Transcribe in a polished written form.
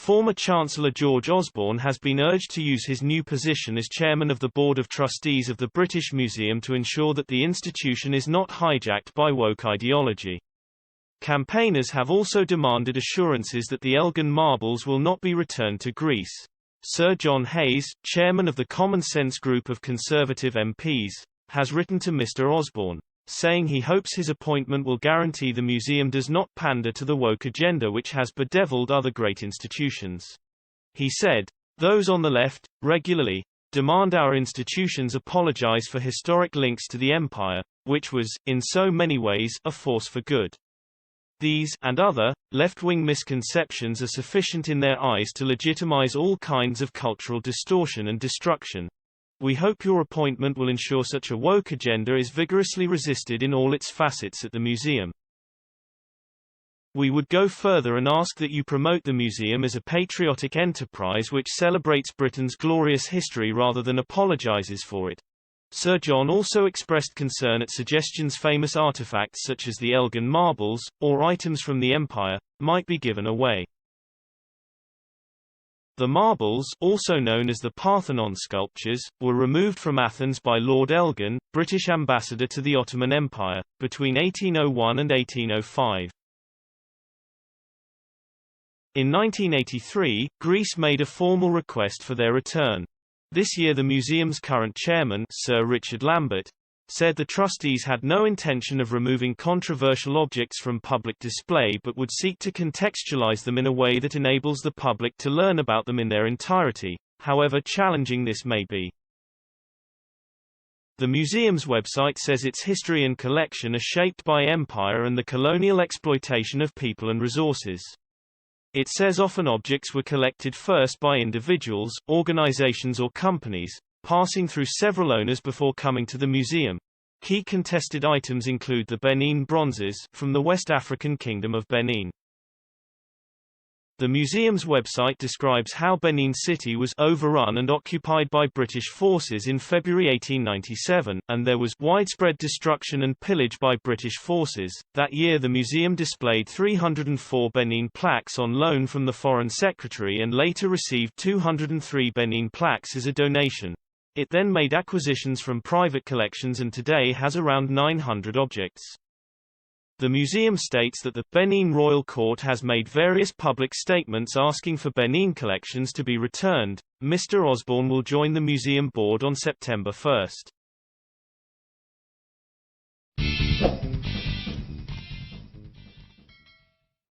Former Chancellor George Osborne has been urged to use his new position as chairman of the Board of Trustees of the British Museum to ensure that the institution is not hijacked by woke ideology. Campaigners have also demanded assurances that the Elgin Marbles will not be returned to Greece. Sir John Hayes, chairman of the Common Sense group of Conservative MPs, has written to Mr. Osborne, saying he hopes his appointment will guarantee the museum does not pander to the woke agenda which has bedeviled other great institutions. He said, "Those on the left, regularly, demand our institutions apologize for historic links to the empire, which was, in so many ways, a force for good. These, and other, left-wing misconceptions are sufficient in their eyes to legitimize all kinds of cultural distortion and destruction. We hope your appointment will ensure such a woke agenda is vigorously resisted in all its facets at the museum. We would go further and ask that you promote the museum as a patriotic enterprise which celebrates Britain's glorious history rather than apologizes for it." Sir John also expressed concern at suggestions famous artifacts such as the Elgin Marbles, or items from the Empire, might be given away. The marbles, also known as the Parthenon sculptures, were removed from Athens by Lord Elgin, British ambassador to the Ottoman Empire, between 1801 and 1805. In 1983, Greece made a formal request for their return. This year the museum's current chairman, Sir Richard Lambert, said the trustees had no intention of removing controversial objects from public display but would seek to contextualize them in a way that enables the public to learn about them in their entirety, however challenging this may be. The museum's website says its history and collection are shaped by empire and the colonial exploitation of people and resources. It says often objects were collected first by individuals, organizations or companies, passing through several owners before coming to the museum. Key contested items include the Benin bronzes from the West African Kingdom of Benin. The museum's website describes how Benin City was overrun and occupied by British forces in February 1897, and there was widespread destruction and pillage by British forces. That year the museum displayed 304 Benin plaques on loan from the Foreign Secretary and later received 203 Benin plaques as a donation. It then made acquisitions from private collections and today has around 900 objects. The museum states that the Benin Royal Court has made various public statements asking for Benin collections to be returned. Mr. Osborne will join the museum board on September 1.